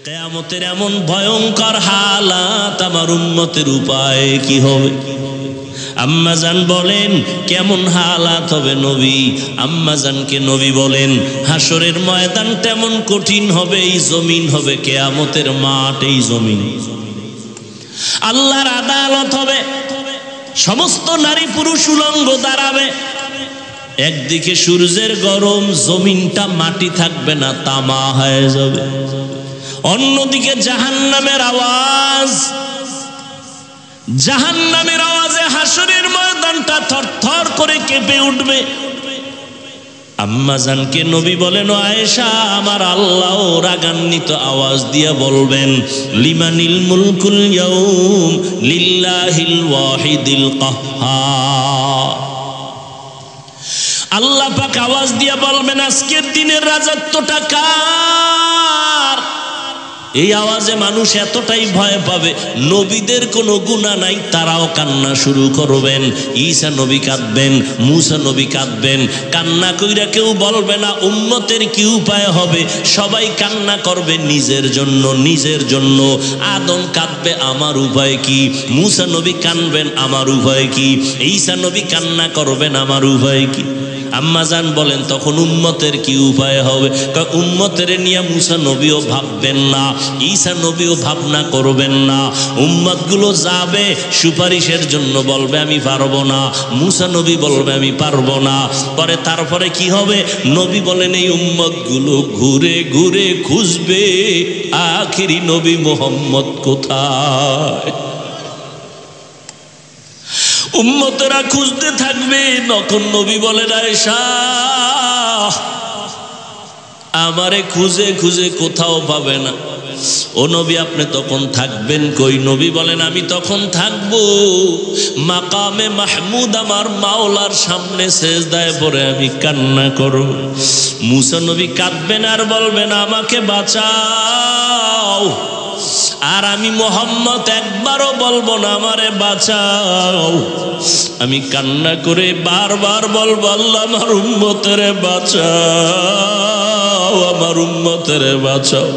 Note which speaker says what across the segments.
Speaker 1: কিয়ামতের এমন ভয়ঙ্কর হালাত আমার উম্মতের উপায় কি হবে? আম্মা জান বলেন কেমন হালাত হবে নবী? আম্মা জানকে নবী বলেন হাসরের ময়দান তেমন কঠিন হবে, এই জমিন হবে কিয়ামতের মাঠ, এই জমিন আল্লাহর আদালত হবে, সমস্ত নারী পুরুষ উলঙ্গ দাঁড়াবে, একদিকে সূর্যের গরম, জমিনটা মাটি থাকবে না, তামা হয়ে যাবে, অন্যদিকে জাহান্নামের আওয়াজ, জাহান্নামের আওয়াজে হাসরের ময়দানটা থরথর করে কেঁপে উঠবে। আম্মা জানকে নবী বলেন ও আয়েশা, আমার আল্লাহ রাগান্বিত আওয়াজ দিয়া বলবেন লিমানিল মুলকুল ইয়াউম লিল্লাহিল ওয়াহিদিল কাহ্হার। আল্লাহ পাক আওয়াজ দিয়া বলবেন আজকের দিনের রাজত্বটা কার? এই আওয়াজে মানুষ এতটাই ভয় পাবে, নবীদের কোনো গুনাহ নাই তারাও কান্না শুরু করবেন। ঈসা নবী কাঁদবেন, মুসা নবী কাঁদবেন, কান্না কইরা কেউ বলবে না উম্মতের কি উপায় হবে, সবাই কান্না করবে নিজের জন্য, নিজের জন্য। আদম কাঁদবে আমার উপায় কি, মুসা নবী কাঁদবেন আমার উপায় কি, ঈসা নবী কান্না করবেন আমার উপায় কি। আম্মা জান বলেন তখন উম্মতের কি উপায় হবে? উম্মতের নিয়ে মুসা নবীও ভাববেন না, ঈসা নবীও ভাবনা করবেন না, উম্মতগুলো যাবে সুপারিশের জন্য, বলবে আমি পারবো না, মুসা নবী বলবে আমি পারবো না। পরে তারপরে কি হবে? নবী বলেন এই উম্মতগুলো ঘুরে ঘুরে খুঁজবে আখিরি নবী মুহাম্মদ কোথায়। উম্মতেরা খুঁজতে থাকবে, তখন নবী বলেন আয়েশা আমারে খুঁজে খুঁজে কোথাও পাবে না। ও নবী আপনি তখন থাকবেন কই? নবী বলেন আমি তখন থাকবো মাকামে মাহমুদ, আমার মাওলার সামনে সেজদায় পড়ে আমি কান্না করব। মুসা নবী কাঁদবেন আর বলবেন আমাকে বাঁচাও, আর আমি মুহাম্মদ একবারও বলবো না আমারে বাঁচাও, আমি কান্না করে বারবার বলবো আল্লাহ আমার উম্মতেরে বাঁচাও, আমার উম্মতেরে বাঁচাও,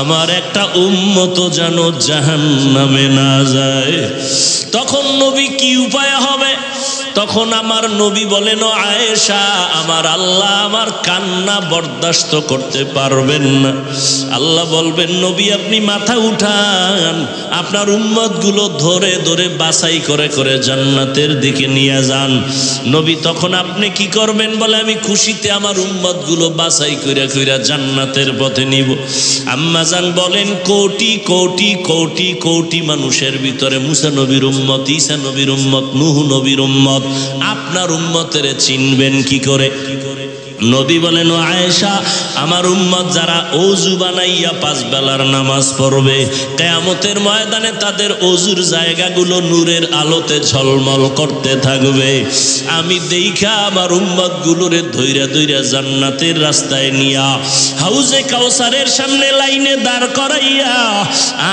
Speaker 1: আমার একটা উম্মত যেন জাহান্নামে না যায়। তখন নবী কি উপায় হবে? তখন আমার নবী বলেন ও আয়েশা আমার আল্লাহ আমার কান্না বরদাস্ত করতে পারবেন না। আল্লাহ বলবেন নবী আপনি মাথা উঠান, আপনার উম্মতগুলো ধরে ধরে বাছাই করে করে জান্নাতের দিকে নিয়ে যান। নবী তখন আপনি কি করবেন? বলে আমি খুশিতে আমার উম্মতগুলো বাছাই কইরা কইরা জান্নাতের পথে নিব। আম্মা জান বলেন কোটি কোটি কোটি কোটি মানুষের ভিতরে মুসা নবীর উম্মত, ঈসা নবীর উম্মত, নূহ নবীর উম্মত, আপনার উম্মতের চিনবেন কি করে? নবী বলেন ও আয়েশা আমার উম্মত যারা ওযু বানাইয়া 5 বেলার নামাজ পড়বে, কিয়ামতের ময়দানে তাদের ওযুর জায়গাগুলো নূরের আলোতে ঝলমল করতে থাকবে। আমি দেইখা আমার উম্মতগুলোরে ধইরা ধইরা জান্নাতের রাস্তায় নিয়া হাউজে কাউসারের সামনে লাইনে দাঁড় করাইয়া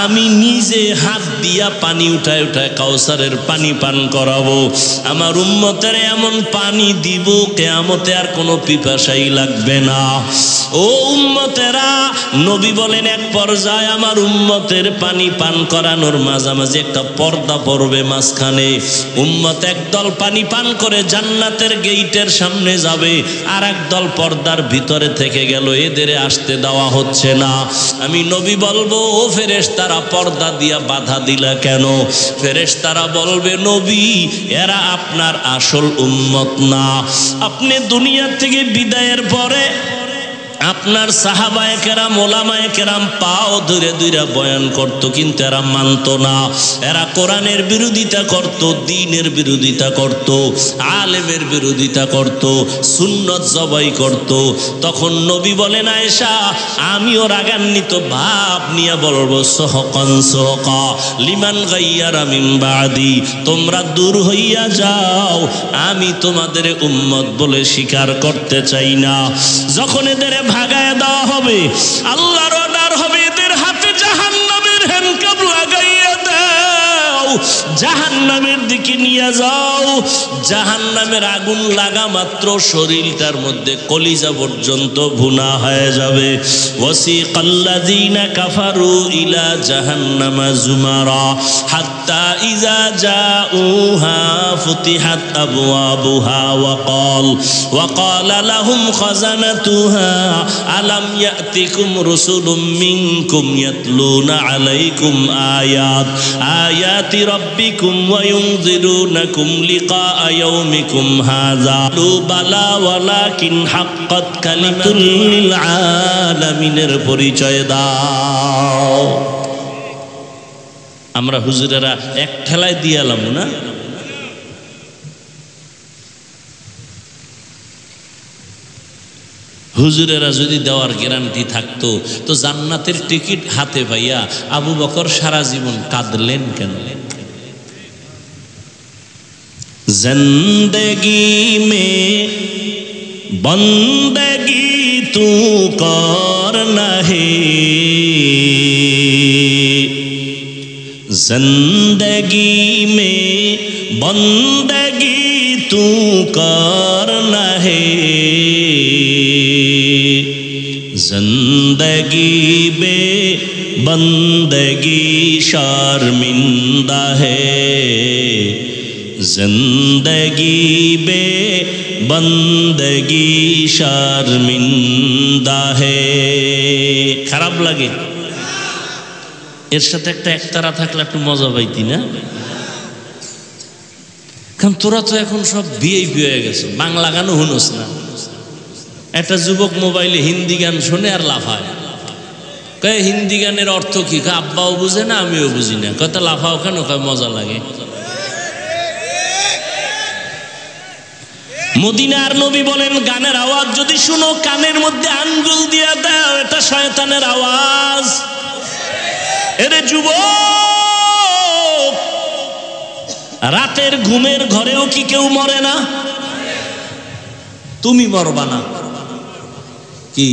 Speaker 1: আমি নিজে হাত দিয়া পানি উঠায় উঠায় কাউসারের পানি পান করাবো। আমার উম্মতের এমন পানি দিব কিয়ামতে আর কোনো পিপাসাই লাগবে না। ও উম্মতেরা, নবী বলেন এক পর্যায়ে আমার উম্মতের পানি পান করানোর মাঝামাঝি একটা পর্দা পড়বে মাঝখানে। উম্মত একদল পানি পান করে জান্নাতের গেইটের সামনে যাবে, আর একদল পর্দার ভিতরে থেকে গেল, এদের আসতে দেওয়া হচ্ছে না। আমি নবী বলবো ও ফেরেশতারা পর্দা দিয়া বাধা দিলা কেন? ফেরেশতারা বলবে নবী এরা আপনার আসল উম্মত না, আপনি দুনিয়া থেকে বিদায়ের পরে আপনার সাহাবায়ে কেরাম ওলামায়ে কেরাম পাও ধরে ধরে বয়ান করত, কিন্তু এরা মানতো না, এরা কোরআনের বিরোধিতা করত, দ্বীনের বিরোধিতা করত, আলেমের বিরোধিতা করত, সুন্নত জবাই করত। তখন নবী বলেন আয়েশা আমিও রাগান্বিত ভাব নিয়ে বলবো সহকান সহকা লিমান গাইয়ারা মিন বাদি, তোমরা দূর হইয়া যাও, আমি তোমাদের উম্মত বলে স্বীকার করতে চাই না। যখন এদের ভাগায় দেওয়া হবে আল্লাহর অর্ডার হবে এদের হাতে জাহান্নামের হ্যান্ডকাপ লাগাইয়া দাও, জাহান্নামের দিকে নিয়ে যাও। জাহান্নামের আগুন লাগা মাত্র শরীরটার মধ্যে কলিজা পর্যন্ত ভুনা হয়ে যাবে। ওয়াসিকাল্লাযীনা কাফারু ইলা জাহান্নামা যুমারা হাত্তা ইযা জাউহা ফুতিহাত আবওয়াবুহা ওয়া ক্বালা লাহুম খাযানাতুহা আলাম ইয়াতিকুম রুসুলুম মিনকুম ইয়াতলুনা আলাইকুম আয়াতি রাব্বিকুম ওয়া ইউনযিরুনাকুম লিকা ইয়াউমিকুম হাযা বালা ওয়ালাকিন হাক্কাত কালিমাতুল লিল আলামিনের পরিচয় দাও। আমরা হুজুরেরা এক ঠেলায় দিয়ালাম না? হুজুরেরা যদি দেওয়ার গ্যারান্টি থাকতো তো জান্নাতের টিকিট হাতে পাইয়া আবু বকর সারা জীবন কাঁদলেন কেন? জিন্দেগি মে বন্দেগি তু করনা হে, जिंदगी में बंदगी तू करना है, जिंदगी बे बंदगी शर्मिंदा है, जिंदगी बे बंदगी शर्मिंदा है। খারাপ লাগে? এর সাথে একটা একতারা থাকলে একটু মজা পাইতি না? কারণ তোরা তো এখন সব ভিআইপি হয়ে গেছে, বাংলা গানও শুনোস না। একটা যুবক মোবাইলে হিন্দি গান শোনে আর লাফায়, কয় হিন্দি গানের অর্থ কি? আব্বাও বুঝে না, আমিও বুঝি না। কত লাফাও কেন? কয় মজা লাগে। মদিনার নবী বলেন, গানের আওয়াজ যদি শুনো কানের মধ্যে আঙ্গুল দিয়ে দাও, এটা শয়তানের আওয়াজ। এরে যুবক, রাতের ঘুমের ঘরেও কি কেউ মরে না? তুমি মরবা না কি?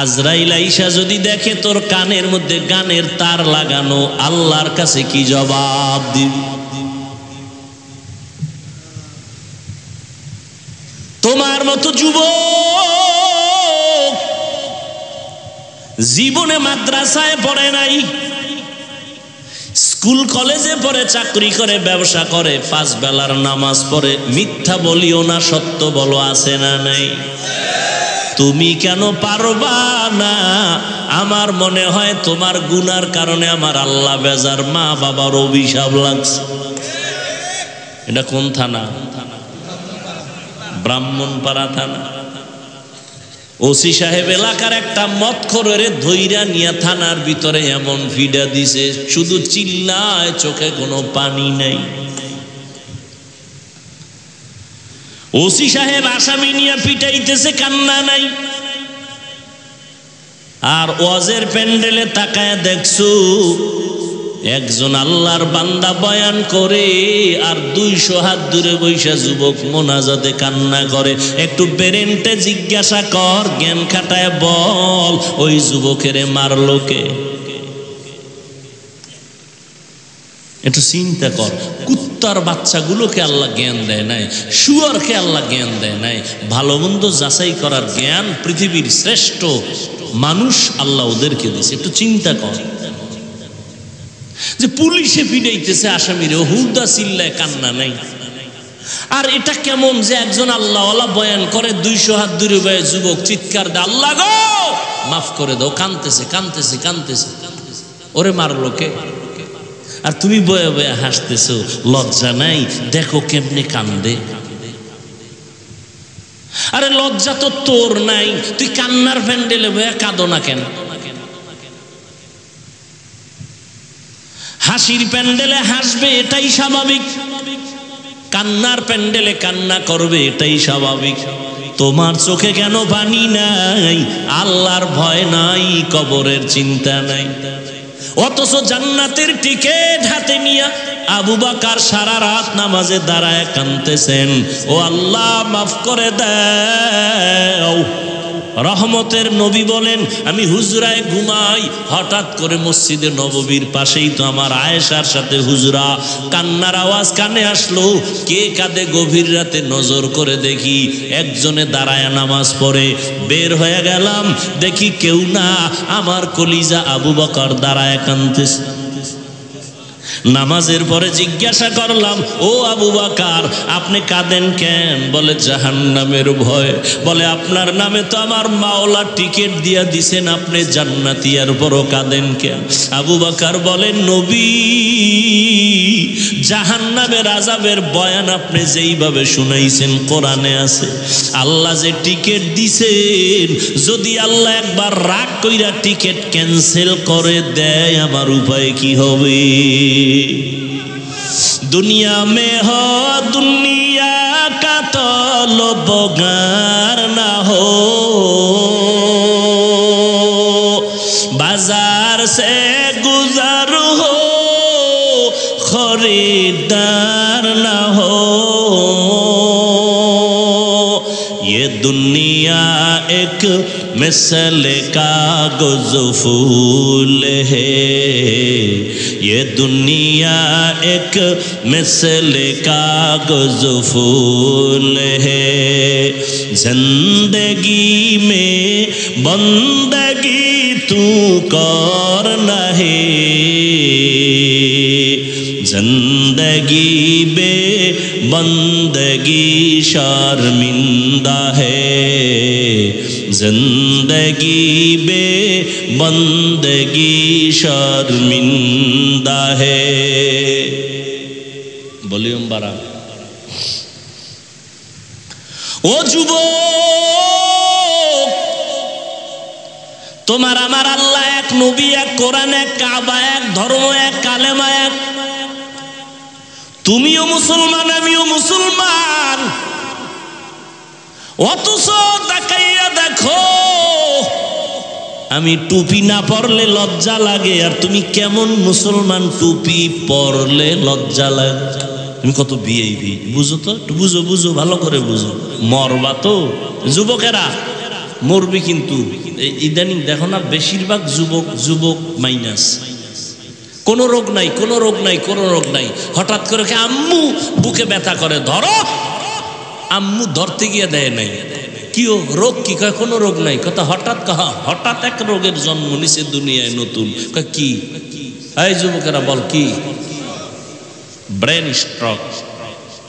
Speaker 1: আজরাইল আইসা যদি দেখে তোর কানের মধ্যে গানের তার লাগানো, আল্লাহর কাছে কি জবাব দিবি? তোমার মতো যুবক জীবনে মাদ্রাসায় পড়ে নাই, স্কুল কলেজে পড়ে, চাকরি করে, ব্যবসা করে, 5 বেলার নামাজ পড়ে, মিথ্যা বলিও না, সত্য বলো, আছে না নাই? তুমি কেন পারবা না? আমার মনে হয় তোমার গুনার কারণে আমার আল্লাহ বেজার, মা বাবার অভিশাপ লাগছে। এটা কোন থানা? ব্রাহ্মণপাড়া থানা। ওসি সাহেব এলাকার একটা মদখোরের ধইরা নিয়া থানার ভিতরে এমন ফিডা দিছে, শুধু চিল্লায়, চোখে কোনো পানি নাই। ওসি সাহেব আসামি নিয়ে পিটাইতেছে, কান্না নাই। আর ওয়াজের প্যান্ডেলে তাকায় দেখছো একজন আল্লাহর বান্দা বয়ান করে, আর 200 হাত দূরে বৈশা যুবক মোনাজাতে কান্না করে। একটু পেরেন্টে জিজ্ঞাসা কর, জ্ঞান খাটায় বল, ওই যুবকের মারলো কে? একটু চিন্তা কর। কুত্তার বাচ্চাগুলোকে আল্লাহ জ্ঞান দেয় নাই, শুয়ারকে আল্লাহ জ্ঞান দেয় নাই। ভালো মন্দ যাচাই করার জ্ঞান পৃথিবীর শ্রেষ্ঠ মানুষ আল্লাহ ওদেরকে দিয়েছে। একটু চিন্তা কর যে পুলিশে পিটাইতেছে আসামিরে, হুদা চিল্লায়, কান্না নাই। আর এটা কেমন যে একজন আল্লাহওয়ালা বয়ান করে, 200 হাত দূরে বয়ে যুবক চিৎকার দেয়, আল্লাহ গো মাফ করে দাও, কানতেছে কানতেছে কানতেছে। ওরে মারলো কে? আর তুমি বয়ে বয়ে হাসতেছো, লজ্জা নাই? দেখো কেমনে কান্দে। আরে লজ্জা তো তোর নাই, তুই কান্নার প্যান্ডেলে বয়ে কাঁদো না কেন? হাসির প্যান্ডেলে হাসবে, এটাই স্বাভাবিক। কান্নার প্যান্ডেলে কান্না করবে, এটাই স্বাভাবিক। তোমার চোখে কেন পানি নাই? আল্লাহর ভয় নাই, কবরের চিন্তা নাই। অথচ জান্নাতের টিকেট হাতে নিয়ে আবু বকর সারা রাত নামাজে দাঁড়ায় কাঁদতেছেন, ও আল্লাহ মাফ করে দাও, রহমতের নবী বলেন, আমি হুজরায় ঘুমাই, হঠাৎ করে মসজিদে নববীর পাশেই তো আমার আয়েশার সাথে হুজরা, কান্নার আওয়াজ কানে আসলো। কে কাঁদে গভীর রাতে নজর করে দেখি একজনে দাঁড়ায় নামাজ পড়ে। বের হয়ে গেলাম, দেখি কেউ না, আমার কলিজা আবু বকর দাঁড়ায় কাঁদতেছে। নামাজের পরে জিজ্ঞাসা করলাম, ও আবু বকর আপনি কাঁদেন কেন? বলে জাহান্নামের ভয়। বলে আপনার নামে তো আমার মাওলা টিকিট দিয়া দিছেন, আপনি জান্নাতি, এর পরও কাঁদেন কেন? আবু বকর বলেন, নবী জাহান্নামের আযাবের বয়ান আপনি যেইভাবে শুনাইছেন কোরআনে আছে। আল্লাহ যে টিকিট দিছেন, যদি আল্লাহ একবার রাগ কইরা টিকিট ক্যান্সেল করে দেয় আমার উপায় কি হবে? दुनिया में हो दुनिया का तो लोबगार ना हो, बाजार से गुजर हो खरीदार ना हो, ये दुनिया एक मिसल कागज़ फूल है, ये दुनिया एक मिसल कागज़ फूल है, जिंदगी में बंदगी तू करना है, जिंदगी बे बंदगी शर्मिंदा है, जिंदगी बे बंदगी शर्मिंदा है। वॉल्यूम बढ़ा। ओ যুবক, তোমার আমার আল্লাহ এক, নবী এক, কোরআন এক, কাবা এক, ধর্ম এক, কালেমা এক। তুমিও মুসলমান, আমিও মুসলমান, অথচ তাকাইয়া দেখো আমি টুপি না পরলে লজ্জা লাগে, আর তুমি কেমন মুসলমান টুপি পরলে লজ্জা লাগে। তুমি কত বিএবি, বুঝো তো, একটু বুঝো, বুঝো ভালো করে বুঝো। মরবা তো যুবকেরা, মরবি কিন্তু। ইদানিং দেখো না বেশিরভাগ যুবক, যুবক মাইনাস, কোনো রোগ নাই, কোনো রোগ নাই, কোনো রোগ নাই। হঠাৎ করে আম্মু বুকে ব্যথা করে, ধরো, আম্মু ধরতে গিয়ে দেয় নাই। কি রোগ? কি কয় কোনো রোগ নাই। কথা হঠাৎ কহা, হঠাৎ এক রোগের জন্ম নিছে দুনিয়ায় নতুন। কি? এই যুবকেরা বল কি? ব্রেন স্ট্রোক,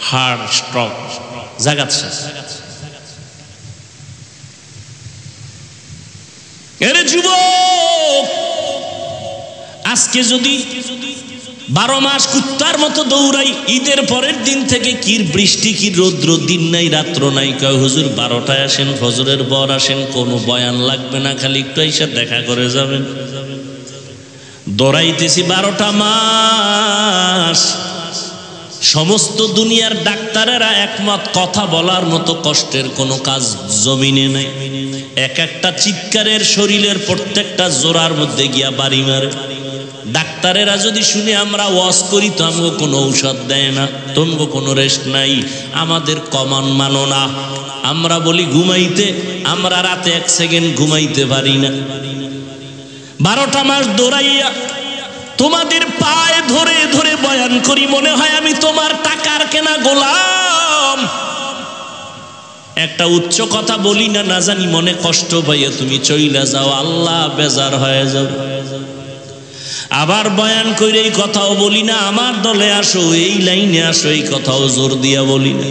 Speaker 1: হার্ট স্ট্রোক, জাগাচ্ছে। এরে যুবক, আজকে যদি 12 মাস কুত্তার মতো দৌড়াই, ঈদের পরের দিন থেকে কি বৃষ্টি, কি রৌদ্র, দিন নাই রাত্র নাই, কয় হুজুর 12টায় আসেন, ফজরের পর আসেন, কোনো বয়ান লাগবে না, খালি একটু এসে দেখা করে যাবেন। দৌড়াইতেছি 12টা মাস। সমস্ত দুনিয়ার ডাক্তারেরা একমত, কথা বলার মতো কষ্টের কোনো কাজ জমিনে নাই। এক একটা চিৎকারের শরীরের প্রত্যেকটা জোড়ার মধ্যে গিয়া বাড়ি মারে। ডাক্তারেরা যদি শুনে আমরা ওয়াজ করি তো আমাকে কোনো ঔষধ দেয় না, তোমাকে কোনো রেস্ট নাই, আমাদের কমান মানো না। আমরা বলি ঘুমাইতে, আমরা রাতে 1 সেকেন্ড ঘুমাইতে পারি না। 12টা মাস দৌড়াইয়া তোমাদের পায়ে ধরে ধরে বয়ান করি, মনে হয় আমি তোমার টাকার কেনা গোলাম। একটা উচ্চ কথা বলি না, না জানি মনে কষ্ট পাইয়া তুমি চইলা যাও, আল্লাহ বেজার হয়ে যাবে। আবার বয়ান করে এই কথাও বলি না, আমার দলে আসো, এই লাইনে আসো, এই কথাও জোর দিয়া বলি না।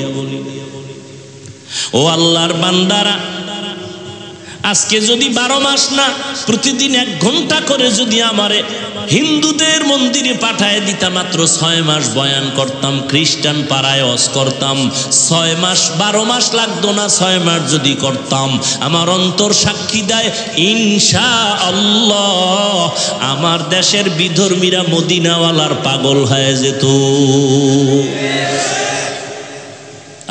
Speaker 1: ও আল্লাহর বান্দারা, আজকে যদি 12 মাস না, প্রতিদিন 1 ঘন্টা করে যদি আমারে হিন্দুদের মন্দিরে পাঠায় দিতাম, মাত্র 6 মাস বয়ান করতাম, খ্রিস্টান পাড়ায় ওয়াজ করতাম, 6 মাস 12 মাস লাগতো না, 6 মাস যদি করতাম, আমার অন্তর সাক্ষী দেয় ইনশাআল্লাহ আমার দেশের বিধর্মীরা মদিনাওয়ালার পাগল হয়ে যেত।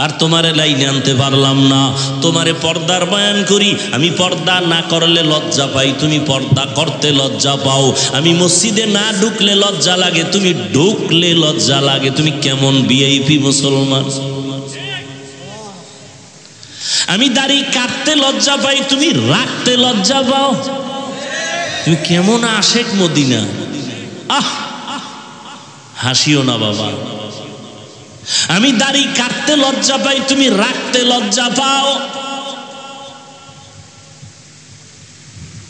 Speaker 1: আর তোমারে লাইনে আনতে পারলাম না। তোমারে পর্দার বয়ান করি, আমি পর্দা না করলে লজ্জা পাই, তুমি পর্দা করতে লজ্জা পাও। আমি মসজিদে না ঢুকলে লজ্জা লাগে, তুমি ঢুকলে লজ্জা লাগে। তুমি কেমন ভিআইপি মুসলমান? আমি দাড়ি কাটতে লজ্জা পাই, তুমি রাখতে লজ্জা পাও। তুমি কেমন আশেক মদিনা। আহ, হাসিও না বাবা। আমি দাড়ি কাটতে লজ্জা পাই, তুমি রাখতে লজ্জা পাও।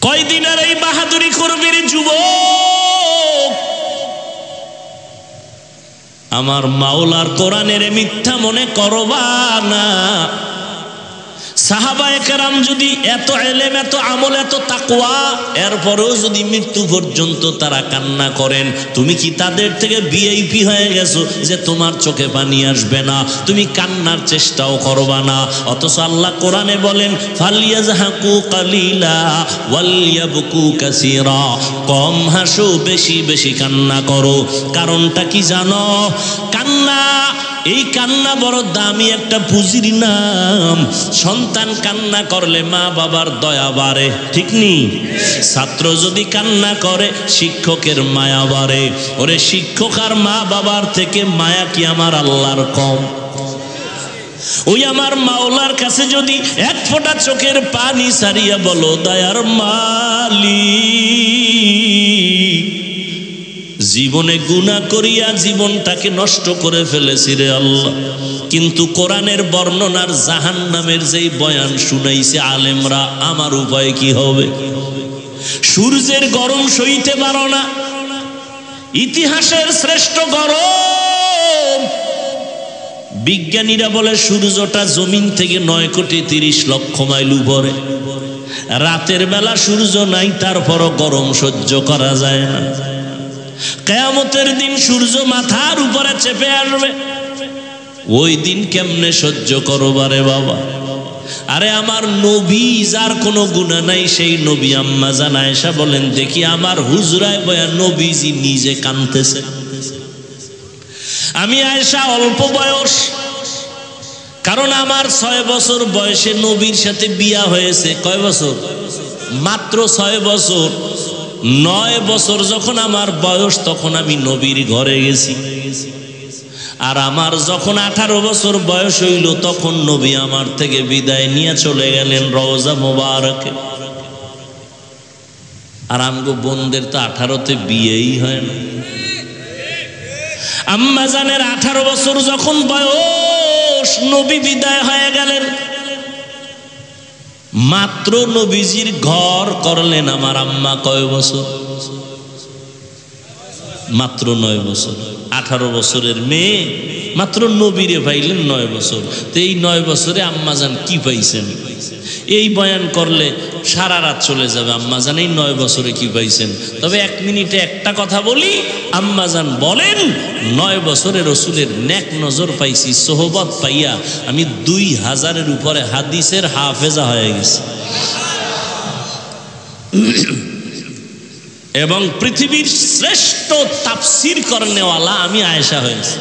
Speaker 1: কয়দিনের এই বাহাদুরি করবির যুবক, আমার মাওলার কোরআনের মিথ্যা মনে করবা না। সাহাবায়ে কেরাম যদি এত ইলম, এত আমল, এত তাকওয়া, এরপরেও যদি মৃত্যু পর্যন্ত তারা কান্না করেন, তুমি কি তাদের থেকে ভিআইপি হয়ে গেছো যে তোমার চোখে পানি আসবে না, তুমি কান্নার চেষ্টাও করবা না? অথচ আল্লাহ কোরআনে বলেন ফালিয়াজহাকু কালিলা ওয়ালিয়াবকু কাসীরা, কম হাসো, বেশি বেশি কান্না করো। কারণটা কি জানো? কান্না, এই কান্না বড় দামি একটা পুঁজির নাম। সন্তান কান্না করলে মা বাবার দয়া বাড়ে, ঠিক নি? ছাত্র যদি কান্না করে শিক্ষকের মায়া বাড়ে। ওরে শিক্ষক আর মা বাবার থেকে মায়া কি আমার আল্লাহর কম? ওই আমার মাওলার কাছে যদি এক ফোঁটা চোখের পানি ছাড়িয়া বলো, দয়ার মালিক, জীবনে গুনাহ করিয়া জীবনটাকে নষ্ট করে ফেলেছি রে আল্লাহ, কিন্তু কোরআনের বর্ণনার জাহান্নামের যেই বয়ান শুনাইছে আলেমরা, আমার উপায় কি হবে? সূর্যের গরম সইতে পারো না, ইতিহাসের শ্রেষ্ঠ গরম। বিজ্ঞানীরা বলে সূর্যটা জমিন থেকে 9,30,00,000 মাইল উপরে। রাতের বেলা সূর্য নাই, তারপরও গরম সহ্য করা যায় না। কিয়ামতের দিন সূর্য মাথার উপরে চেপে আসবে, ওই দিন কেমনে সহ্য করবা রে বাবা? আরে আমার নবী, যার কোনো গুনাহ নাই, সেই নবী আম্মা জান আয়েশা বলেন, দেখি আমার হুজরায় বয়া নবীজি নিজে কাঁদতেছে। আমি আয়েশা অল্প বয়স, কারণ আমার 6 বছর বয়সে নবীর সাথে বিয়া হয়েছে। কয় বছর? মাত্র 6 বছর। 9 বছর যখন আমার বয়স, তখন আমি নবীর ঘরে গেছি। আর আমার যখন 18 বছর বয়স হইল, তখন নবী আমার থেকে বিদায় নিয়ে চলে গেলেন রওজা মোবারকে। আর আমগো বোনদের তো 18তে বিয়েই হয় না। আম্মা জানের 18 বছর যখন বয়স, নবী বিদায় হয়ে গেলেন। মাত্র নবীজির ঘর করলেন আমার আম্মা কয় বছর? মাত্র 9 বছর। 18 বছরের মেয়ে মাত্র নবীরে পাইলেন 9 বছর। তো এই 9 বছরে আম্মাজান কি পাইছেন? এই বয়ান করলে সারা রাত চলে যাবে। আম্মাজান এই 9 বছরে কি পাইছেন? তবে 1 মিনিটে একটা কথা বলি। আম্মাজান বলেন, 9 বছরে রসুলের নেক নজর পাইছি, সোহবত পাইয়া আমি 2000-এর উপরে হাদিসের হাফেজা হয়ে গেছি, এবং পৃথিবীর শ্রেষ্ঠ তাফসীর করনেওয়ালা আমি আয়েশা হয়েছি।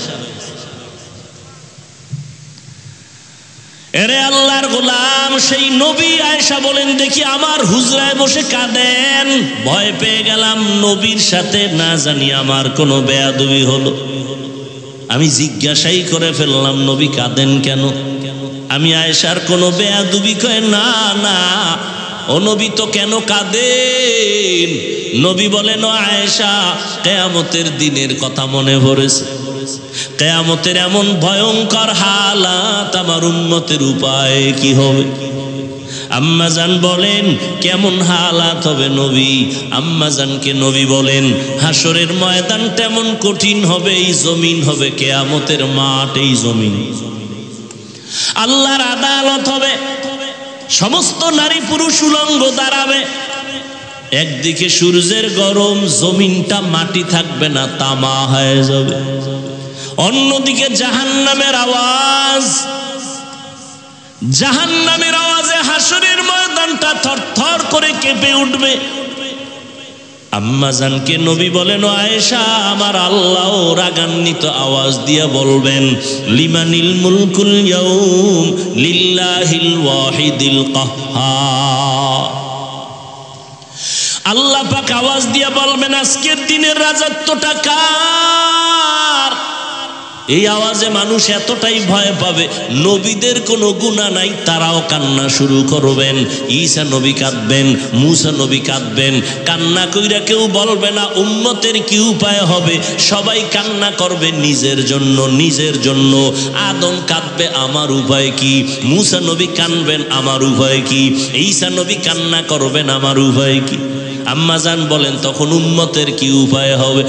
Speaker 1: এরে আল্লাহর গোলাম, সেই নবী আয়েশা বলেন, দেখি আমার হুজরায় বসে কাঁদেন। ভয় পেয়ে গেলাম নবীর সাথে না জানি আমার কোনো বেয়াদবি হলো। আমি জিজ্ঞাসাই করে ফেললাম, নবী কাঁদেন কেন? আমি আয়েশার কোনো বেয়াদবি? কয় না না, ও নবী তো কেন কাঁদেন? নবী বলেন, ও আয়েশা, কিয়ামতের দিনের কথা মনে পড়েছে। কিয়ামতের এমন ভয়ঙ্কর হালাত, আমার উম্মতের উপায় কি হবে? আম্মাজান বলেন, কেমন হালাত হবে নবী? আম্মাজানকে নবী বলেন, হাসরের ময়দান তেমন কঠিন হবে, এই জমিন হবে কিয়ামতের মাঠ। এই জমিন আল্লাহর আদালত হবে, সমস্ত নারী পুরুষ উলঙ্গ দাঁড়াবে। একদিকে সূর্যের গরম, জমিনটা মাটি থাকবে না, তামা হয়ে যাবে। অন্যদিকে জাহান্নামের আওয়াজ, জাহান্নামের আওয়াজে হাসরের ময়দানটা থরথর করে কেঁপে উঠবে। আম্মাজানকে নবী বলেন, ও আয়েশা, আমার আল্লাহ রাগান্বিত আওয়াজ দিয়ে বলবেন, লিমানিল মুলকুল ইয়াউম লিল্লাহিল ওয়াহিদিল কাহ্হার। আল্লাহ পাক আওয়াজ দিয়ে বলবেন, আজকের দিনের রাজত্বটা কার? এই আওয়াজে মানুষ এতটাই ভয় পাবে, নবীদের কোনো গুনাহ নাই তারাও কান্না শুরু করবেন। ঈসা নবী কাঁদবেন, মুসা নবী কাঁদবেন, কান্না কইরা কেউ বলবে না উম্মতের কি উপায় হবে, সবাই কান্না করবে নিজের জন্য, নিজের জন্য। আদম কাঁদবে আমার উপায় কি, মুসা নবী কাঁদবেন আমার উপায় কি, ঈসা নবী কান্না করবেন আমার উপায় কি। আম্মাজান বলেন তখন উম্মতের কি উপায় হবে?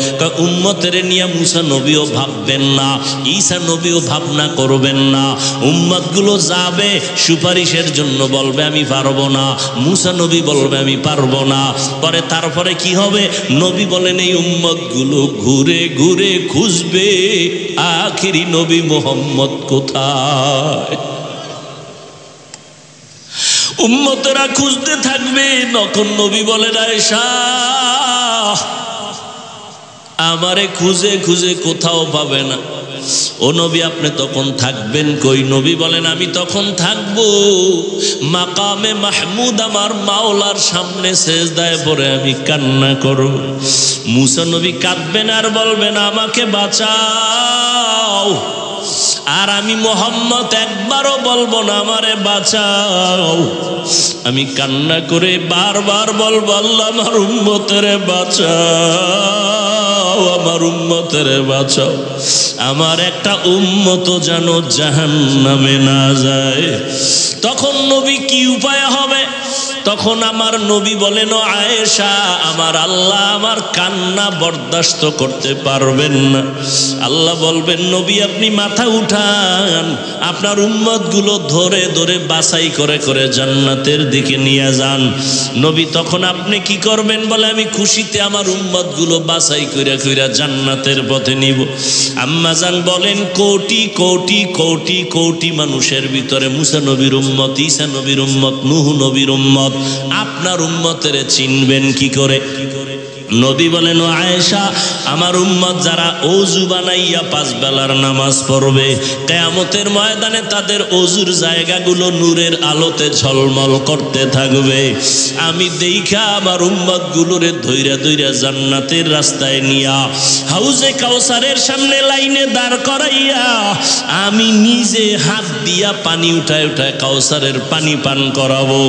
Speaker 1: উম্মতের নিয়ে মুসা নবীও ভাববেন না, ঈসা নবীও ভাবনা করবেন না। উম্মতগুলো যাবে সুপারিশের জন্য, বলবে আমি পারবো না, মুসা নবী বলবে আমি পারবো না। পরে তারপরে কি হবে? নবী বলেন এই উম্মতগুলো ঘুরে ঘুরে খুঁজবে আখিরি নবী মুহাম্মদ কোথায়। উম্মতেরা খুঁজতে থাকবে, তখন নবী বলেন আয়েশা আমারে খুঁজে খুঁজে কোথাও পাবে না। ও নবী আপনি তখন থাকবেন কই? নবী বলেন আমি তখন থাকবো মাকামে মাহমুদ, আমার মাওলার সামনে সেজদায় পড়ে আমি কান্না করব। মুসা নবী কাঁদবেন আর বলবেন আমাকে বাঁচাও, আর আমি মোহাম্মদ একবারও বলবো না আমারে বাঁচাও। আমি কান্না করে বারবার বলবো আল্লাহ আমার উম্মতেরে বাঁচাও, আমার উম্মতেরে বাঁচাও। আমার একটা উম্মত যেন জাহান্নামে না যায়। তখন নবী কি উপায় হবে? তখন আমার নবী বলেন ও আয়েশা আমার আল্লাহ আমার কান্না বরদাস্ত করতে পারবেন না। আল্লাহ বলবেন নবী আপনি মাথা উঠান, আপনার উম্মতগুলো ধরে ধরে বাছাই করে করে জান্নাতের দিকে নিয়ে যান। নবী তখন আপনি কি করবেন? বলে আমি খুশিতে আমার উম্মতগুলো বাছাই কইরা কইরা জান্নাতের পথে নিব। আম্মাজান বলেন কোটি কোটি কোটি কোটি মানুষের ভিতরে মুসা নবীর উম্মত, ঈসা নবীর উম্মত, নূহ নবীর উম্মত, আপনার উম্মতের চিনবেন কি করে? নবী বলেন ও আয়েশা আমার উম্মত যারা ওযু বানাইয়া 5 বেলার নামাজ পড়বে, কিয়ামতের ময়দানে তাদের ওযুর জায়গাগুলো নূরের আলোতে ঝলমল করতে থাকবে। আমি দেইখা আমার উম্মতগুলোরে ধইরা ধইরা জান্নাতের রাস্তায় নিয়া হাউজে কাউসারের সামনে লাইনে দাঁড় করাইয়া আমি নিজে হাত দিয়া পানি উঠায় উঠায় কাউসারের পানি পান করাবো।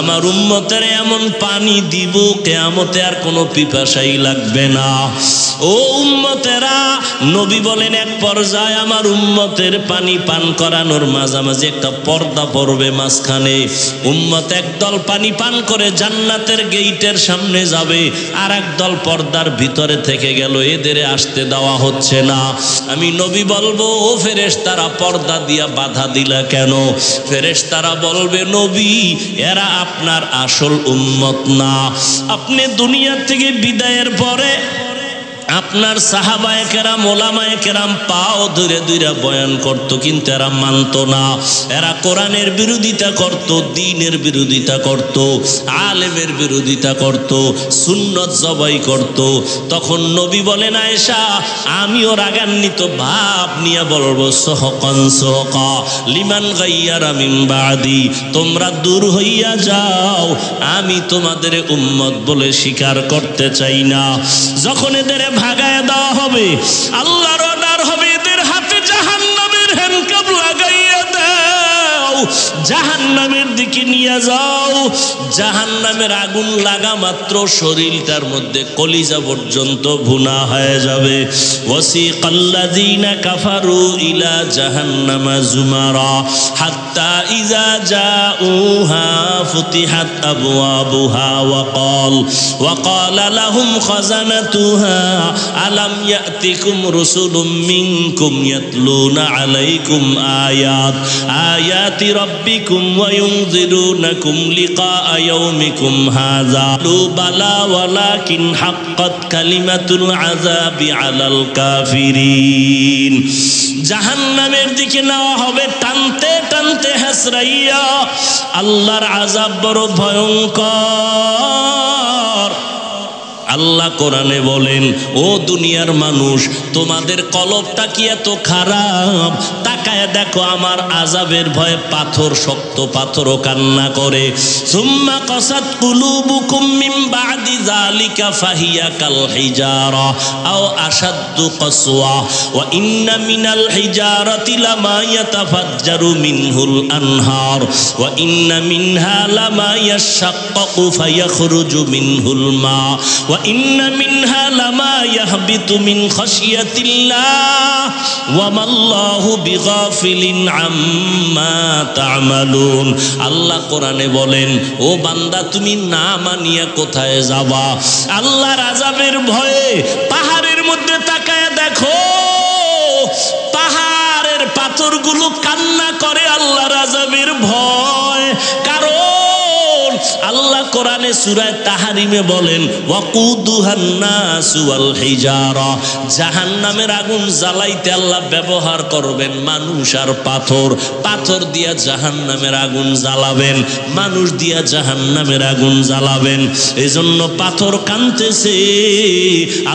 Speaker 1: আমার উম্মতের এমন পানি দিব কিয়ামতে আর কোনো পিপাসাই লাগবে না। ও উম্মতেরা, নবী বলেন এক পর্যায়ে আমার উম্মতের পানি পান করানোর মাঝামাঝি একটা পর্দা পড়বে মাঝখানে। উম্মত একদল পানি পান করে জান্নাতের গেইটের সামনে যাবে, আর একদল পর্দার ভিতরে থেকে গেল, এদের আসতে দেওয়া হচ্ছে না। আমি নবী বলবো ও ফেরেশতারা পর্দা দিয়া বাধা দিলা কেন? ফেরেশতারা বলবে নবী এরা আপনার আসল উম্মত না। আপনি দুনিয়া থেকে বিদায়ের পরে আপনার সাহাবায়ে কেরাম ওলামায়ে কেরাম পাও ধরে ধরে বয়ান করত, কিন্তু এরা মানত না। এরা কোরআনের বিরোধিতা করত, দ্বীনের বিরোধিতা করত, আলেমের বিরোধিতা করত, সুন্নত জবাই করত। তখন নবী বলেন আয়েশা আমিও রাগান্বিত ভাব নিয়ে বলবো সহকান সহকা লিমান গাইয়ারা মিন বাদি, তোমরা দূর হইয়া যাও, আমি তোমাদের উম্মত বলে স্বীকার করতে চাই না। যখন এদের ভাগায় দেওয়া হবে আল্লাহর অর্ডার হবে এদের হাতে জাহান্নামের হ্যান্ডকাপ লাগাইয়া দাও, জাহান্নামের দিকে নিয়ে যাও। জাহান্নামের আগুন লাগা মাত্র শরীরটার মধ্যে কলিজা পর্যন্ত ভুনা হয়ে যাবে। ওয়াসিকাল্লাযীনা কাফারু ইলা জাহান্নামা যুমারা হাত্তা ইযা জাউহা ফুতিহাত আবওয়াবুহা ওয়া ক্বালা লাহুম খাযানাতুহা আলাম ইয়াতিকুম রুসুলুম মিনকুম ইয়াতলুনা আলাইকুম আয়াতি রাব্বিকুম ওয়া ইউনযিরুনাকুম লিকা ইয়াউমিকুম হাযা বালা ওয়ালাকিন হাক্কাত কালিমাতুল আযাবি আলাল কাফিরিন। জাহান্নামের দিকে নেওয়া হবে টানতে টানতে হেসরাইয়া। আল্লাহর আযাব বড় ভয়ঙ্কর। আল্লাহ কোরআনে বলেন, ও দুনিয়ার মানুষ, তোমাদের কলবটা কি এত খারাপ? তাকায় দেখো আমার আযাবের ভয়ে পাথর, শক্ত পাথরও কান্না করে। সুম্মা কাসাত কুলুবুকুম মিন বাদি যালিকা ফাহিয়া কাল হিজারা আও আশাদ্দু কাসওয়া ওয়া ইন্না মিনাল হিজারাতি লামা ইয়াতাফাজ্জারু মিনহুল আনহার ওয়া ইন্না মিনহা লামা ইয়াশাক্কাকু ফায়াখরুজু মিনহুল মা ওয়া ইন্না মিনহা লামা ইয়াহবিতু মিন খাশিয়াতিল্লাহ ওয়া মাল্লাহু বিগাফিলিন আম্মা তা'মালুন। আল্লাহ কোরআনে বলেন, ও বান্দা, তুমি না মানিয়া কোথায় যাবা? আল্লাহর আযাবের ভয়ে পাহাড়ের মধ্যে তাকায় দেখো, পাহাড়ের পাথরগুলো কান্না করে আল্লাহর আযাবের ভয়। কারণ আল্লাহ কোরআনে সূরা তাহরিমে বলেন, ওয়াকুদুহান নাসু ওয়াল হিজারা, জাহান্নামের আগুন জ্বালাইতে আল্লাহ ব্যবহার করবেন মানুষ আর পাথর। পাথর দিয়া জাহান্নামের আগুন জ্বালাবেন, মানুষ দিয়া জাহান্নামের আগুন জ্বালাবেন। এজন্য পাথর কাঁদতেছে।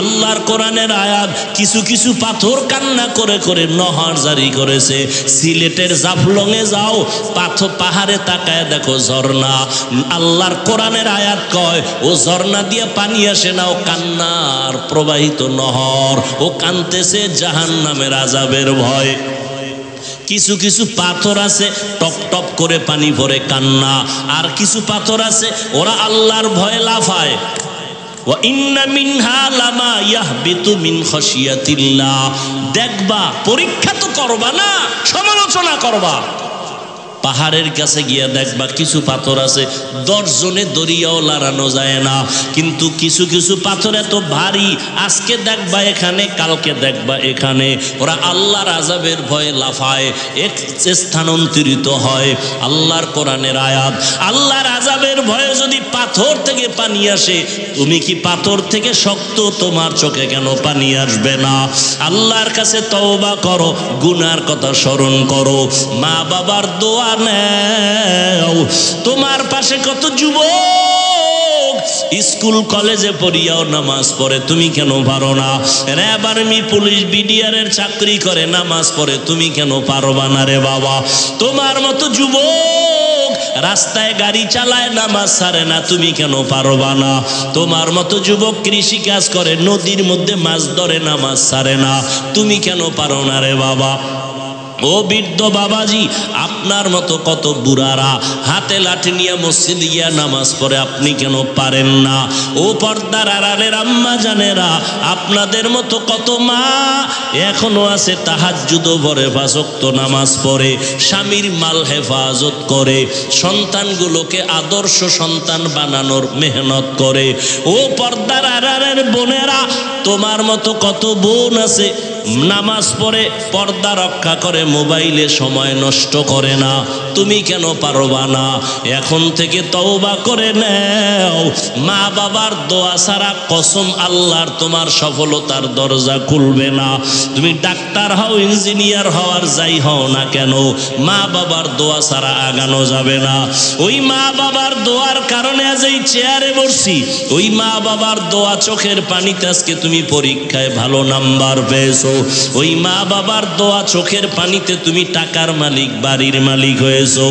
Speaker 1: আল্লাহর কোরআনের আয়াত, কিছু কিছু পাথর কান্না করে করে নহর জারি করেছে। সিলেটের জাফলংয়ে যাও, পাহাড়ে তাকায় দেখো ঝর্ণা। আল্লাহর কোরআনের আয়াত কয়, ও ঝর্ণা দিয়ে পানি আসে না, ও কান্নার প্রবাহিত নহর। ও কাঁদতেছে জাহান্নামের আযাবের ভয়। কিছু কিছু পাথর আছে টপ টপ করে পানি পড়ে কান্না, আর কিছু পাথর আছে ওরা আল্লাহর ভয়ে লাফায়। ওয়া ইন্না মিনহা লামা ইয়াহবিতু মিন খাশিয়াতিল্লাহ। দেখবা, পরীক্ষা তো করবা না, সমালোচনা করবা। পাহাড়ের কাছে গিয়া দেখবা কিছু পাথর আছে 10 জনে দড়িয়াও লাড়ানো যায় না, কিন্তু কিছু কিছু পাথর এত ভারী, আজকে দেখবা এখানে, কালকে দেখবা এখানে। ওরা আল্লাহর আযাবের ভয়ে লাফায়, এক স্থানান্তরিত হয়। আল্লাহর কোরআনের আয়াত, আল্লাহর আযাবের ভয়ে যদি পাথর থেকে পানি আসে, তুমি কি পাথর থেকে শক্ত তোমার চোখে কেন পানি আসবে না? আল্লাহর কাছে তওবা করো, গুনার কথা স্মরণ করো, মা বাবার দোয়া নেও। তোমার পাশে কত যুবক স্কুল কলেজে পড়িয়াও নামাজ পড়ে, তুমি কেন পারো না? র্যাব, আর্মি, পুলিশ, বিডিআরের চাকরি করে, নামাজ পড়ে, তুমি কেন পারবা না রে বাবা? তোমার মতো যুবক রাস্তায় গাড়ি চালায়, নামাজ ছাড়ে না, তুমি কেন পারবা না? তোমার মতো যুবক কৃষি কাজ করে, নদীর মধ্যে মাছ ধরে, নামাজ ছাড়ে না, তুমি কেন পারো না রে বাবা? ও বৃদ্ধ বাবাজি, আপনার মতো কত বুড়ারা হাতে লাঠি নিয়ে মসজিদে গিয়া নামাজ পড়ে, আপনি কেন পারেন না? ও পর্দার আড়ালের আম্মা জানেরা, আপনাদের মতো কত মা এখনো আছে তাহাজ্জুদ পড়ে, 5 ওয়াক্ত নামাজ পড়ে, স্বামীর মাল হেফাজত করে, সন্তানগুলোকে আদর্শ সন্তান বানানোর মেহনত করে। ও পর্দার আড়ালের বোনেরা, তোমার মতো কত বোন আছে নামাজ পড়ে, পর্দা রক্ষা করে, মোবাইলে সময় নষ্ট করে না, তুমি কেন পারবা না? এখন থেকে তওবা করে নাও। মা বাবার দোয়া ছাড়া কসম আল্লাহর তোমার সফলতার দরজা খুলবে না। তুমি ডাক্তার হও, ইঞ্জিনিয়ার হও, আর যাই হও না কেন, মা বাবার দোয়া ছাড়া আগানো যাবে না। ওই মা বাবার দোয়ার কারণে আজ এই চেয়ারে বসছি, ওই মা বাবার দোয়া, চোখের পানিতে আজকে তুমি পরীক্ষায় ভালো নাম্বার পেয়েছো, ওই মা বাবার দোয়া, চোখের পানিতে তুমি টাকার মালিক, বাড়ির মালিক হয়েছো।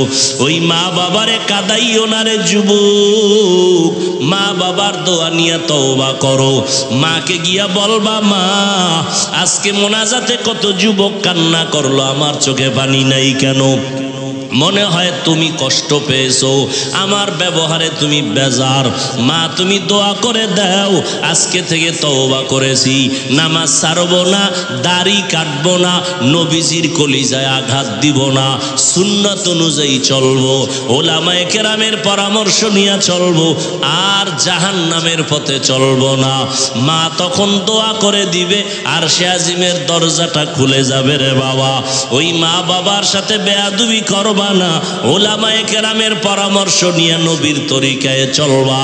Speaker 1: ওই মা বাবারে কাদাইও না রে যুবক, মা বাবার দোয়া নিয়ে তওবা করো। মাকে গিয়া বলবা, মা আজকে মোনাজাতে কত যুবক কান্না করলো, আমার চোখে পানি নাই কেন? মনে হয় তুমি কষ্ট পেয়েছো, আমার ব্যবহারে তুমি বেজার। মা তুমি দোয়া করে দাও, আজকে থেকে তওবা করেছি, নামাজ ছাড়বো না, দাড়ি কাটবো না, নবীজির কলিজায় আঘাত দিব না, সুন্নাত অনুযায়ী চলবো, ওলামায়ে কেরামের পরামর্শ নিয়ে চলবো, আর জাহান্নামের পথে চলবো না। মা তখন দোয়া করে দিবে, আর সে আজিমের দরজাটা খুলে যাবে রে বাবা। ওই মা বাবার সাথে বেয়াদবি করবা না, ওলামায়ে কেরামের পরামর্শ নিয়ে নবীর তরিকায় চলবা।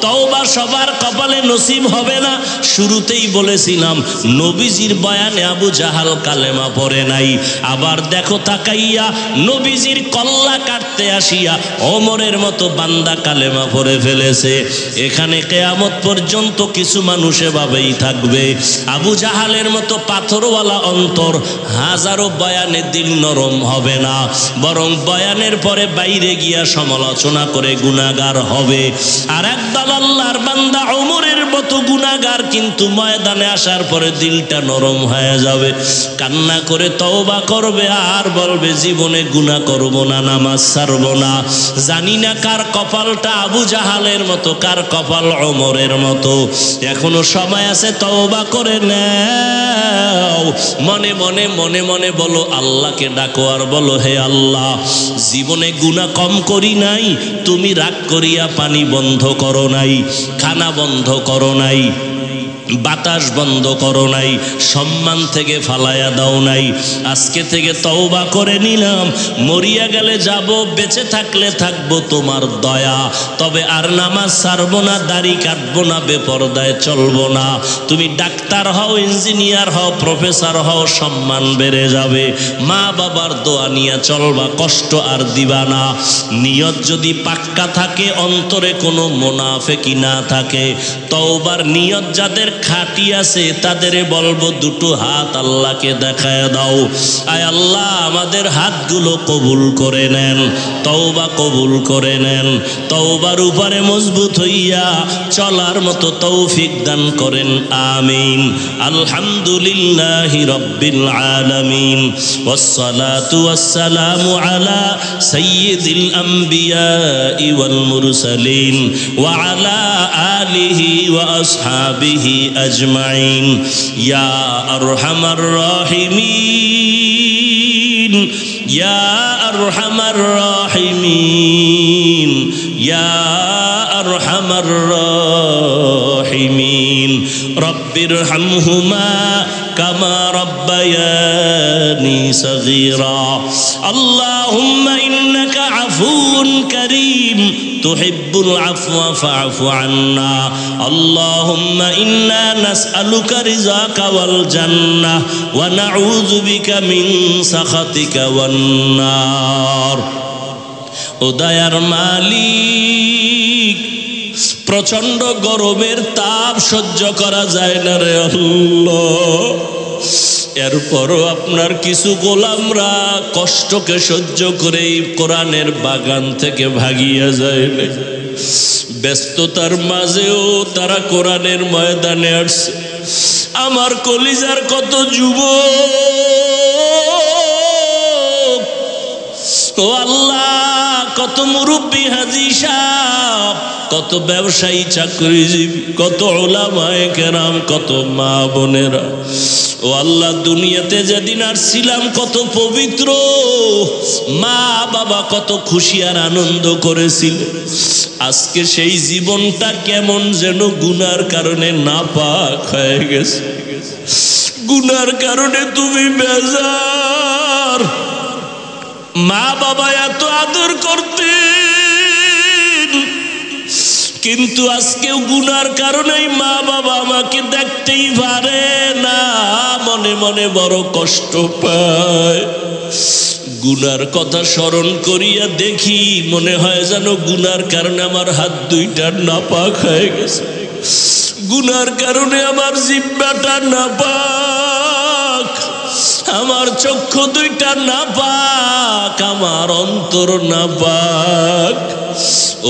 Speaker 1: তওবা সবার কপালে নসিব হবে না, শুরুতেই বলেছিলাম নবীজির বয়ানে আবু জাহাল কালেমা পড়ে নাই। আবার দেখো তাকাইয়া নবীজির কল্লা কাটতে আসিয়া ওমরের মতো বান্দা কালেমা পড়ে ফেলেছে। এখানে কিয়ামত পর্যন্ত কিছু মানুষ এভাবেই থাকবে, আবু জাহালের মতো পাথরওয়ালা অন্তর, হাজারো বয়ানে দিল নরম হবে না, বরং বয়ানের পরে বাইরে গিয়া সমালোচনা করে গুনাহগার হবে। আর একদল আল্লাহর বান্দা ওমরের মতো গুনাহগার, কিন্তু ময়দানে আসার পরে দিলটা নরম হয়ে যাবে, কান্না করে তওবা করবে আর বলবে জীবনে গুনাহ করব না, নামাজ ছাড়ব না। জানি না কার কপালটা আবু জাহালের মতো, কার কপাল ওমরের মতো। এখনো সময় আছে, তওবা করে নাও। মনে মনে মনে মনে বলো, আল্লাহকে ডাকো আর বলো, হে আল্লাহ, জীবনে গুনাহ কম করি নাই, তুমি রাগ করিয়া পানি বন্ধ করো নাই, খানা বন্ধ করো নাই, বাতাস বন্ধ করো নাই, সম্মান থেকে ফালাইয়া দাও নাই। আজকে থেকে তওবা করে নিলাম, মরিয়া গেলে যাব, বেঁচে থাকলে থাকবো তোমার দয়া। তবে আর নামাজ ছাড়বো না, দাড়ি কাটবো না, বেপরদায় চলবো না। তুমি ডাক্তার হও, ইঞ্জিনিয়ার হও, প্রফেসর হও, সম্মান বেড়ে যাবে। মা বাবার দোয়া নিয়ে চলবা, কষ্ট আর দিবা না। নিয়ত যদি পাক্কা থাকে, অন্তরে কোনো মুনাফিকি না থাকে, তওবার নিয়ত যাদের খাঁটি আছে তাদের বলবো দুটো হাত আল্লাহকে দেখায় দাও। আয় আল্লাহ, আমাদের হাতগুলো কবুল করে নেন, তওবা কবুল করে নেন, তওবার উপরে মজবুত হইয়া চলার মতো তৌফিক দান করেন, আমিন। আলহামদুলিল্লাহি রাব্বিল আলামিন, ওয়াসসালাতু ওয়াসসালামু আলা সাইয়্যিদিল আম্বিয়াই ওয়াল মুরসালিন ওয়া আলা আলিহি ওয়া আসহাবিহি আজমাইন। ইয়া আরহামার রাহিমিন, ইয়া আরহামার রাহিমিন, ইয়া আরহামার রাহিমিন। রব্বির হামহুমা কামা রব্বায়ানি সগীরা। আল্লাহুম্মা ইন্নাকা আফুউন কারীম তুহিব্বুল আফওয়া ফা'ফু আন্না। আল্লাহুম্মা ইন্না নাসআলুকা রিযাকা ওয়াল জান্নাহ ওয়া নাউযু বিকা মিন সাখাতিকা ওয়ান নার। ও দয়ার মালিক, প্রচন্ড গরমের তাপ সহ্য করা যায় না রে আল্লাহ। এরপরও আপনার কিছু গোলামরা কষ্টকে সহ্য করে কোরআনের বাগান থেকে ভাগিয়া যায় না। ব্যস্ততার মাঝেও তারা কোরআনের ময়দানে আসছে। আমার কলিজার কত যুবক, ও আল্লাহ, কত মুরব্বী হাজী সাহেব, কত ব্যবসায়ী চাকরিজীবী, কত উলামায়ে কেরাম, কত মা বোনেরা। ও আল্লাহ, দুনিয়াতে যেদিন আসছিলাম কত পবিত্র, মা বাবা কত খুশি আর আনন্দ করেছিল। আজকে সেই জীবনটা কেমন যেন গুনার কারণে নাপাক হয়ে গেছে। গুনার কারণে তুমি বেজার। মা বাবা এত আদর করতেন, কিন্তু আজকেও গুনার কারণেই মা বাবা আমাকে দেখতেই পারে না, মনে মনে বড় কষ্ট পায়। গুনার কথা স্মরণ করিয়া দেখি, মনে হয় যেন গুনার কারণে আমার হাত দুইটা নাপাক হয়ে গেছে, গুনার কারণে আমার জিহ্বাটা নাপাক, আমার চক্ষু দুইটা নাপাক, আমার অন্তর নাপাক।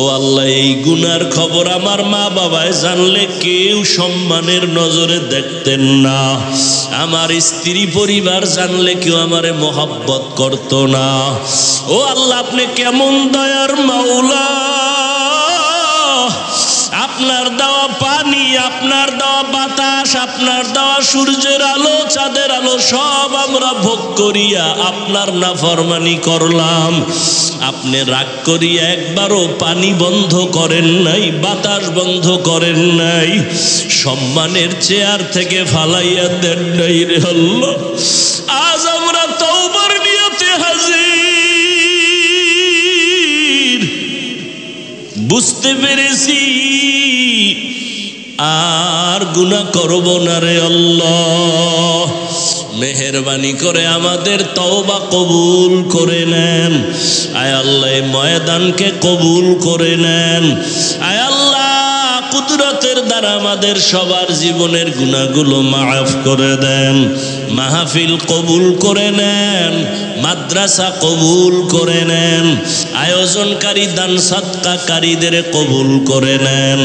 Speaker 1: ও আল্লাহ, এই গুনার খবর আমার মা বাবায় জানলে কেউ সম্মানের নজরে দেখতেন না। আমার স্ত্রী পরিবার জানলে কেউ আমারে মহব্বত করতো না। ও আল্লাহ, আপনি কেমন দয়ার মাওলা। আপনার দেওয়া পানি, আপনার দেওয়া বাতাস, আপনার দেওয়া সূর্যের আলো, চাঁদের আলো সব আমরা ভোগ করিয়া আপনার নাফরমানি করলাম। আপনি রাগ করিয়া একবারও পানি বন্ধ করেন নাই, বাতাস বন্ধ করেন নাই, সম্মানের চেয়ার থেকে ফালাইয়া দেন নাই রে আল্লাহ। আজ আমরা তওবার নিয়তে হাজির। বুঝতে পেরেছি আর গুনাহ করব না রে আল্লাহ। মেহেরবানি করে আমাদের তওবা কবুল করে নেন। আয় আল্লাহ এই ময়দানকে কবুল করে নেন। আয় আল্লাহ কুদরতের দ্বারা আমাদের সবার জীবনের গুনাহগুলো মাফ করে দেন। মাহফিল কবুল করে নেন, মাদ্রাসা কবুল করে নেন, আয়োজনকারী দান সদকাকারীদের কবুল করে নেন।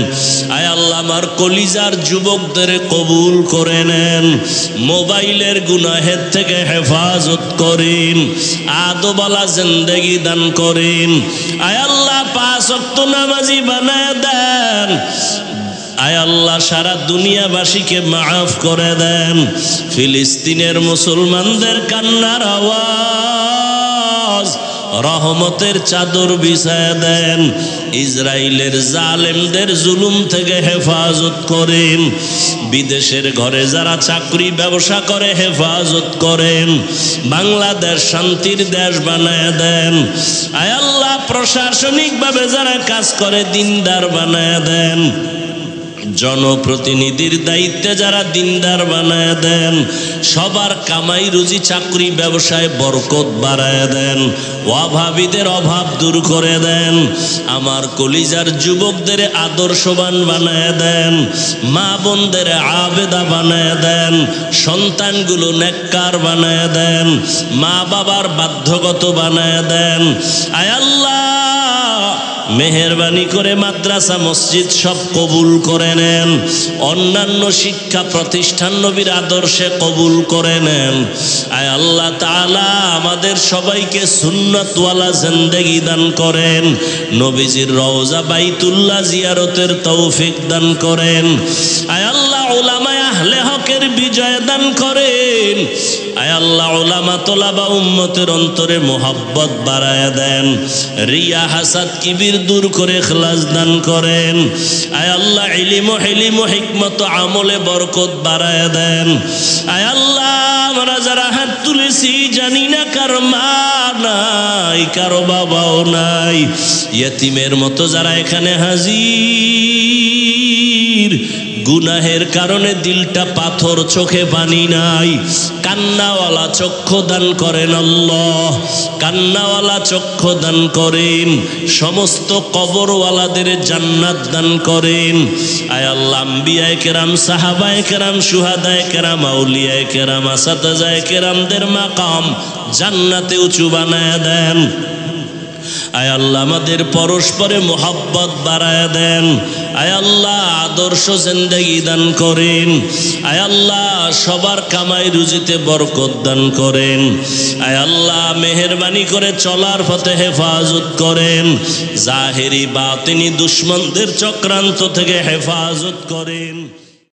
Speaker 1: আয় আল্লাহ আমার কলিজার যুবকদের কবুল করে নেন। মোবাইলের গুনাহের থেকে হেফাজত করেন, আদবালা জিন্দেগি দান করেন। আয় আল্লাহ 5 ওয়াক্ত নামাজি বানায় দেন। আয় আল্লাহ সারা দুনিয়াবাসীকে মাফ করে দেন। ফিলিস্তিনের মুসলমানদের কান্নার আওয়াজ রহমতের চাদর বিছায় দেন। ইসরায়েলের জালেমদের জুলুম থেকে হেফাজত করেন। বিদেশের ঘরে যারা চাকরি ব্যবসা করে হেফাজত করেন। বাংলাদেশ শান্তির দেশ বানায় দেন। আয় আল্লাহ প্রশাসনিকভাবে যারা কাজ করে দিনদার বানায় দেন। জনপ্রতিনিধির দায়িত্বে যারা দিনদার বানায় দেন। সবার কামাই রুজি চাকরি ব্যবসায় বরকত বাড়ায় দেন। অভাবীদের অভাব দূর করে দেন। আমার কলিজার যুবকদের আদর্শবান বানায় দেন। মা বোনদের আবেদা বানায় দেন। সন্তানগুলো নেককার বানায় দেন। মা বাবার বাধ্যগত বানায় দেন। আয় আল্লাহ মেহেরবানি করে মাদ্রাসা মসজিদ সব কবুল করে নেন। অন্যান্য শিক্ষা প্রতিষ্ঠান নবীর আদর্শে কবুল করে নেন। আয় আল্লাহ তাআলা আমাদের সবাইকে সুন্নাতওয়ালা জিন্দেগি দান করেন। নবীজির রওজা বাইতুল্লাহ জিয়ারতের তৌফিক দান করেন। আয় আল্লাহ উলামায়ে আহলে হকের বিজয় দান করেন। আয় আল্লাহ উলামা তোলাবা উম্মতের অন্তরে মোহাব্বত বাড়ায় দেন। রিয়া হাসাদ কিবির দূর করে ইখলাস দান করেন। আয় আল্লাহ ইলম ও হিলম ও হিকমত আমলে বরকত বাড়ায় দেন। আয় আল্লাহ আমরা যারা হাত তুলেছি জানি না কারো মা নাই, কারো বাবাও নাই, ইয়েতিমের মতো যারা এখানে হাজির, গুনাহের কারণে দিলটা পাথর, চোখে পানি নাই, কান্নাওয়ালা চক্ষু দান করেন আল্লাহ, কান্নাওয়ালা চক্ষু দান করেন। সমস্ত কবরওয়ালাদের জান্নাত দান করেন। আয় আল্লাহ আম্বিয়ায়ে কেরাম, সাহাবায়ে কেরাম, শুহাদায়ে কেরাম, আউলিয়ায়ে কেরাম, আসাতাজায়ে কেরামদের মাকাম জান্নাতে উঁচু বানায় দেন। আয় আল্লাহ আমাদের পরস্পরে মোহাব্বত বাড়ায় দেন। আয় আল্লাহ আদর্শ জিন্দেগি দান করেন। আয় আল্লাহ সবার কামাই রুজিতে বরকত দান করেন। আয় আল্লাহ মেহেরবানি করে চলার পথে হেফাজত করেন। জাহেরি বাতিনি দুশমনদের চক্রান্ত থেকে হেফাজত করেন।